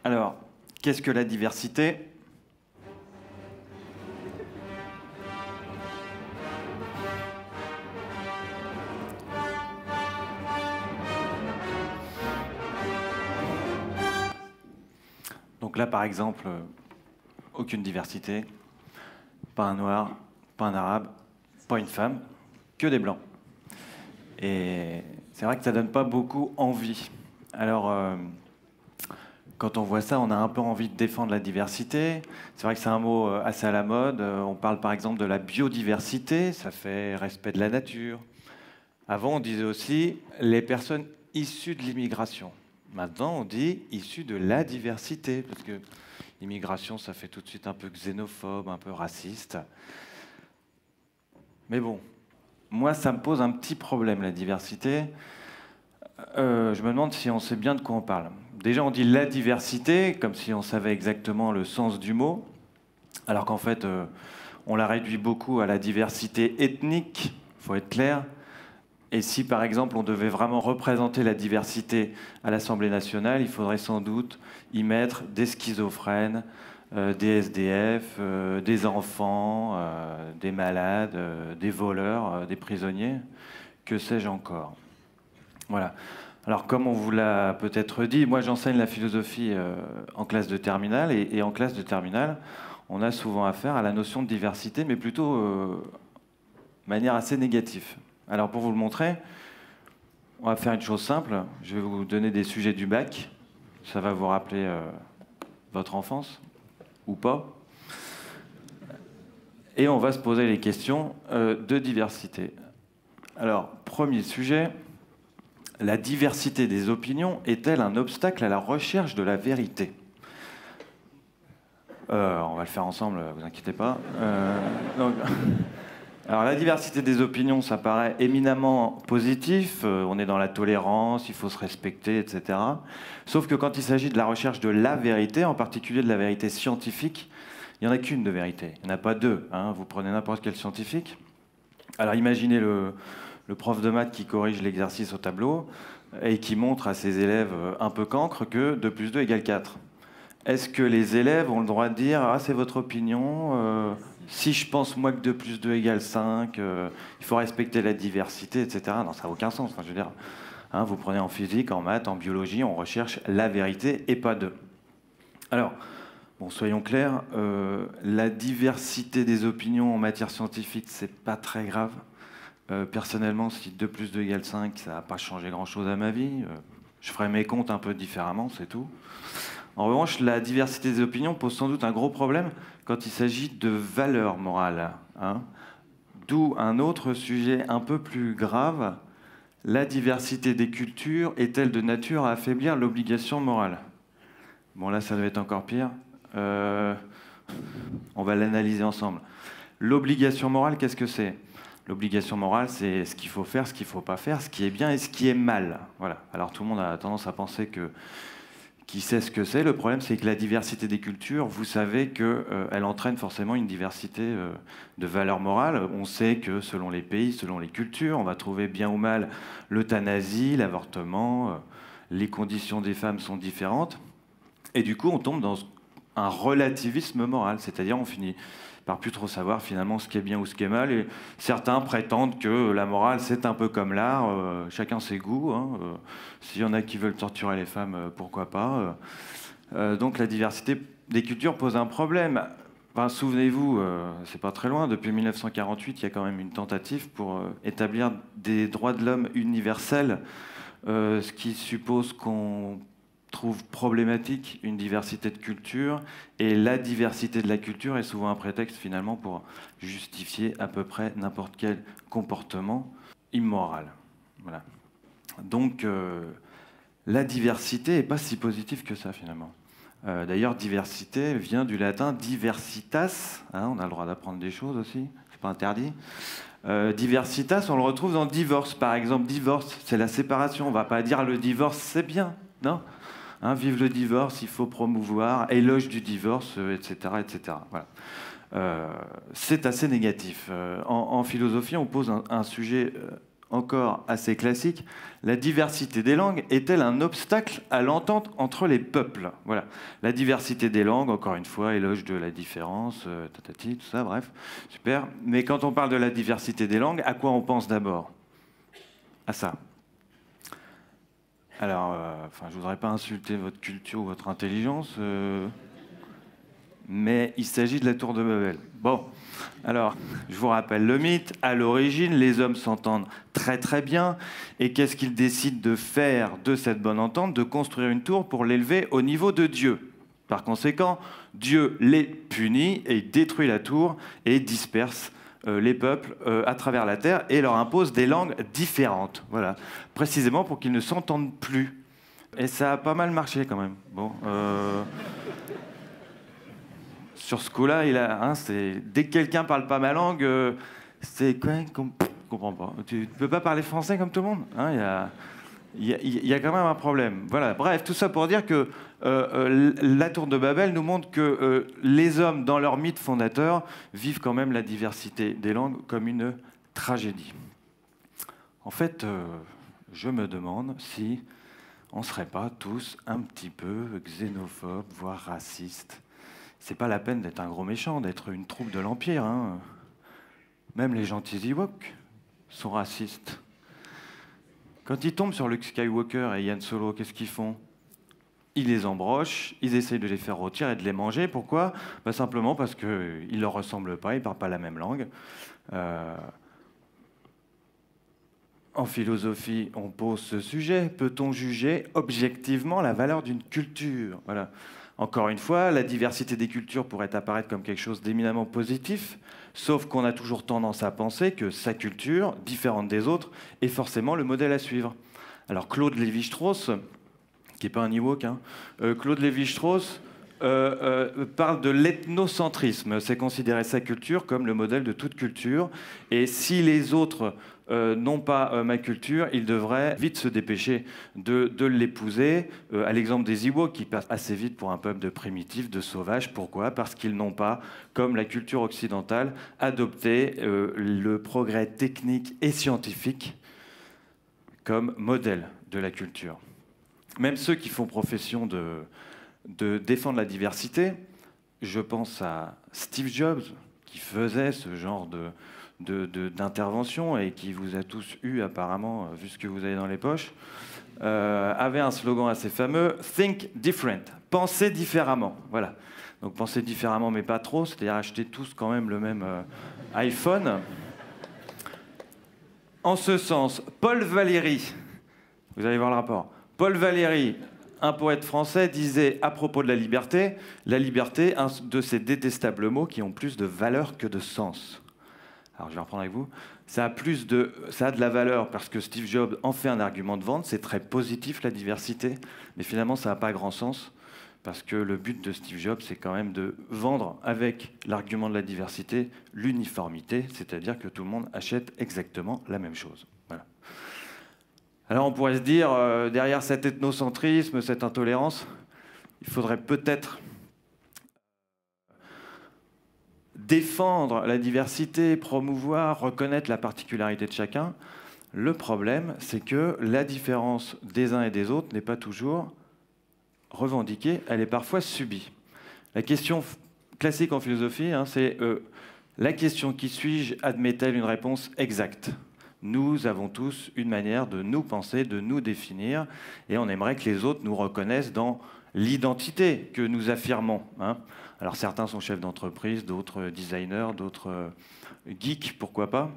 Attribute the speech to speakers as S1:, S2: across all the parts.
S1: Alors, qu'est-ce que la diversité? Donc là, par exemple, aucune diversité, pas un noir, pas un arabe, pas une femme, que des blancs. Et c'est vrai que ça donne pas beaucoup envie. Alors, quand on voit ça, on a un peu envie de défendre la diversité. C'est vrai que c'est un mot assez à la mode. On parle par exemple de la biodiversité, ça fait respect de la nature. Avant, on disait aussi les personnes issues de l'immigration. Maintenant, on dit issues de la diversité, parce que l'immigration, ça fait tout de suite un peu xénophobe, un peu raciste. Mais bon, moi, ça me pose un petit problème, la diversité. Je me demande si on sait bien de quoi on parle. Déjà, on dit la diversité, comme si on savait exactement le sens du mot, alors qu'en fait, on la réduit beaucoup à la diversité ethnique, il faut être clair. Et si, par exemple, on devait vraiment représenter la diversité à l'Assemblée nationale, il faudrait sans doute y mettre des schizophrènes, des SDF, des enfants, des malades, des voleurs, des prisonniers, que sais-je encore. Voilà. Alors, comme on vous l'a peut-être dit, moi j'enseigne la philosophie en classe de terminale, et en classe de terminale, on a souvent affaire à la notion de diversité, mais plutôt de manière assez négative. Alors, pour vous le montrer, on va faire une chose simple. Je vais vous donner des sujets du bac. Ça va vous rappeler votre enfance, ou pas. Et on va se poser les questions de diversité. Alors, premier sujet, la diversité des opinions est-elle un obstacle à la recherche de la vérité? On va le faire ensemble, vous inquiétez pas. Alors la diversité des opinions, ça paraît éminemment positif. On est dans la tolérance, il faut se respecter, etc. Sauf que quand il s'agit de la recherche de la vérité, en particulier de la vérité scientifique, il n'y en a qu'une de vérité. Il n'y en a pas deux. Hein. Vous prenez n'importe quel scientifique. Alors imaginez le prof de maths qui corrige l'exercice au tableau et qui montre à ses élèves un peu cancres que 2 plus 2 égale 4. Est-ce que les élèves ont le droit de dire « Ah, c'est votre opinion si je pense moi que 2 plus 2 égale 5, il faut respecter la diversité, etc. » Non, ça n'a aucun sens. Enfin, je veux dire, hein, vous prenez en physique, en maths, en biologie, on recherche la vérité et pas deux. Alors, bon, soyons clairs, la diversité des opinions en matière scientifique, c'est pas très grave. Personnellement, si 2 plus 2 égale 5, ça n'a pas changé grand-chose à ma vie. Je ferai mes comptes un peu différemment, c'est tout. En revanche, la diversité des opinions pose sans doute un gros problème quand il s'agit de valeurs morales. Hein. D'où un autre sujet un peu plus grave. La diversité des cultures est-elle de nature à affaiblir l'obligation morale? Bon, là, ça doit être encore pire. On va l'analyser ensemble. L'obligation morale, qu'est-ce que c'est? L'obligation morale, c'est ce qu'il faut faire, ce qu'il ne faut pas faire, ce qui est bien et ce qui est mal. Voilà. Alors, tout le monde a tendance à penser qui sait ce que c'est. Le problème, c'est que la diversité des cultures, vous savez qu'elle entraîne forcément une diversité de valeurs morales. On sait que selon les pays, selon les cultures, on va trouver bien ou mal l'euthanasie, l'avortement, les conditions des femmes sont différentes. Et du coup, on tombe dans un relativisme moral, c'est-à-dire on finit par plus trop savoir finalement ce qui est bien ou ce qui est mal. Et certains prétendent que la morale, c'est un peu comme l'art, chacun ses goûts. Hein, s'il y en a qui veulent torturer les femmes, pourquoi pas. Donc la diversité des cultures pose un problème. Enfin, souvenez-vous, c'est pas très loin, depuis 1948, il y a quand même une tentative pour établir des droits de l'homme universels, ce qui suppose qu'on trouve problématique une diversité de culture, et la diversité de la culture est souvent un prétexte finalement pour justifier à peu près n'importe quel comportement immoral. Voilà. Donc la diversité n'est pas si positive que ça finalement. D'ailleurs, diversité vient du latin diversitas, hein, on a le droit d'apprendre des choses aussi, c'est pas interdit. Diversitas, on le retrouve dans divorce, par exemple. Divorce, c'est la séparation, on ne va pas dire le divorce c'est bien, non. Hein, vive le divorce, il faut promouvoir, éloge du divorce, etc. etc. Voilà. C'est assez négatif. En philosophie, on pose un sujet encore assez classique, la diversité des langues est-elle un obstacle à l'entente entre les peuples? Voilà. La diversité des langues, encore une fois, éloge de la différence, tatati, tout ça, bref, super. Mais quand on parle de la diversité des langues, à quoi on pense d'abord? À ça. Alors, enfin, je voudrais pas insulter votre culture ou votre intelligence, mais il s'agit de la tour de Babel. Bon, alors, je vous rappelle le mythe. À l'origine, les hommes s'entendent très très bien. Et qu'est-ce qu'ils décident de faire de cette bonne entente? De construire une tour pour l'élever au niveau de Dieu. Par conséquent, Dieu les punit et détruit la tour et disperse les peuples à travers la terre et leur impose des langues différentes. Voilà, précisément pour qu'ils ne s'entendent plus. Et ça a pas mal marché quand même. Bon. Sur ce coup-là, dès que quelqu'un parle pas ma langue, c'est quoi? Je comprends pas. Tu ne peux pas parler français comme tout le monde, hein, il y a quand même un problème. Voilà. Bref, tout ça pour dire que la tour de Babel nous montre que les hommes, dans leur mythe fondateur, vivent quand même la diversité des langues comme une tragédie. En fait, je me demande si on ne serait pas tous un petit peu xénophobes, voire racistes. C'est pas la peine d'être un gros méchant, d'être une troupe de l'Empire. Hein. Même les gentils Ewoks sont racistes. Quand ils tombent sur Luke Skywalker et Yann Solo, qu'est-ce qu'ils font? Ils les embrochent, ils essayent de les faire rôtir et de les manger. Pourquoi? Simplement parce qu'ils ne leur ressemblent pas, ils ne parlent pas la même langue. En philosophie, on pose ce sujet. Peut-on juger objectivement la valeur d'une culture? Voilà. Encore une fois, la diversité des cultures pourrait apparaître comme quelque chose d'éminemment positif, sauf qu'on a toujours tendance à penser que sa culture, différente des autres, est forcément le modèle à suivre. Alors Claude Lévi-Strauss, qui n'est pas un Ewok, hein, Claude Lévi-Strauss parle de l'ethnocentrisme. C'est considérer sa culture comme le modèle de toute culture. Et si les autres n'ont pas ma culture, ils devraient vite se dépêcher de l'épouser. À l'exemple des Ewoks, qui passent assez vite pour un peuple de primitifs, de sauvages. Pourquoi? Parce qu'ils n'ont pas, comme la culture occidentale, adopté le progrès technique et scientifique comme modèle de la culture. Même ceux qui font profession de défendre la diversité, je pense à Steve Jobs, qui faisait ce genre d'intervention et qui vous a tous eu apparemment, vu ce que vous avez dans les poches, avait un slogan assez fameux, « Think different », pensez différemment. Voilà. Donc pensez différemment, mais pas trop, c'est-à-dire acheter tous quand même le même iPhone. En ce sens, Paul Valéry, vous allez voir le rapport, Paul Valéry, un poète français, disait à propos de la liberté, un de ces détestables mots qui ont plus de valeur que de sens. Alors je vais reprendre avec vous. Ça a de la valeur parce que Steve Jobs en fait un argument de vente, c'est très positif la diversité, mais finalement ça n'a pas grand sens parce que le but de Steve Jobs, c'est quand même de vendre avec l'argument de la diversité l'uniformité, c'est-à-dire que tout le monde achète exactement la même chose. Voilà. Alors on pourrait se dire, derrière cet ethnocentrisme, cette intolérance, il faudrait peut-être défendre la diversité, promouvoir, reconnaître la particularité de chacun. Le problème, c'est que la différence des uns et des autres n'est pas toujours revendiquée, elle est parfois subie. La question classique en philosophie, c'est la question « qui suis-je » admet-elle une réponse exacte? Nous avons tous une manière de nous penser, de nous définir, et on aimerait que les autres nous reconnaissent dans l'identité que nous affirmons. Alors certains sont chefs d'entreprise, d'autres designers, d'autres geeks, pourquoi pas.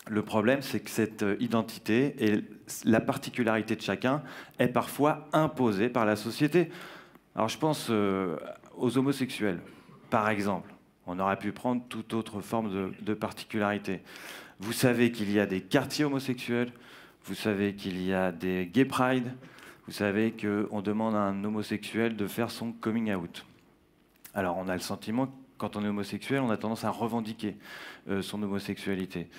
S1: Le problème, c'est que cette identité et la particularité de chacun est parfois imposée par la société. Alors je pense aux homosexuels, par exemple. On aurait pu prendre toute autre forme de particularité. Vous savez qu'il y a des quartiers homosexuels, vous savez qu'il y a des gay pride, vous savez qu'on demande à un homosexuel de faire son coming out. Alors on a le sentiment, quand on est homosexuel, on a tendance à revendiquer son homosexualité.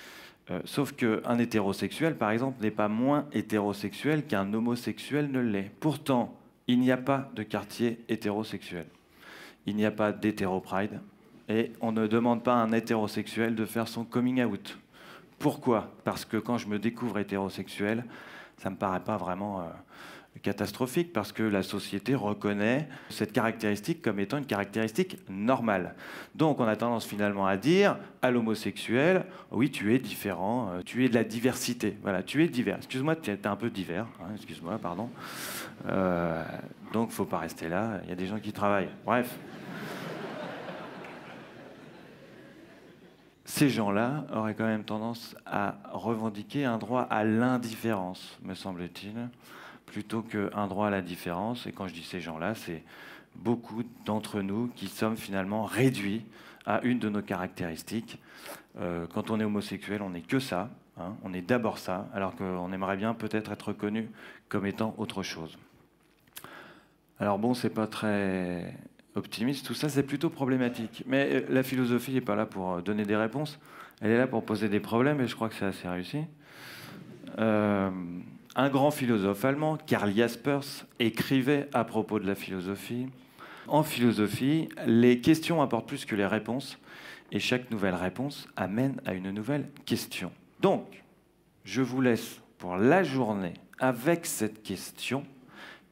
S1: Sauf qu'un hétérosexuel, par exemple, n'est pas moins hétérosexuel qu'un homosexuel ne l'est. Pourtant, il n'y a pas de quartier hétérosexuel. Il n'y a pas d'hétéro-pride. Et on ne demande pas à un hétérosexuel de faire son coming out. Pourquoi? Parce que quand je me découvre hétérosexuel, ça ne me paraît pas vraiment catastrophique, parce que la société reconnaît cette caractéristique comme étant une caractéristique normale. Donc on a tendance finalement à dire à l'homosexuel, oui, tu es différent, tu es de la diversité, voilà, tu es divers. Excuse-moi, tu es un peu divers, hein, excuse-moi, pardon. Donc faut pas rester là, il y a des gens qui travaillent. Bref. Ces gens-là auraient quand même tendance à revendiquer un droit à l'indifférence, me semble-t-il, plutôt qu'un droit à la différence. Et quand je dis ces gens-là, c'est beaucoup d'entre nous qui sommes finalement réduits à une de nos caractéristiques. Quand on est homosexuel, on n'est que ça, hein, on est d'abord ça, alors qu'on aimerait bien peut-être être reconnu comme étant autre chose. Alors bon, c'est pas très optimiste, tout ça, c'est plutôt problématique. Mais la philosophie n'est pas là pour donner des réponses, elle est là pour poser des problèmes, et je crois que c'est assez réussi. Un grand philosophe allemand, Karl Jaspers, écrivait à propos de la philosophie: en philosophie, les questions importent plus que les réponses, et chaque nouvelle réponse amène à une nouvelle question. Donc, je vous laisse pour la journée avec cette question: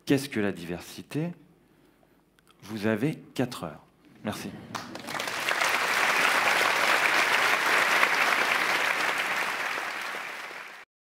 S1: qu'est-ce que la diversité? Vous avez 4 heures. Merci.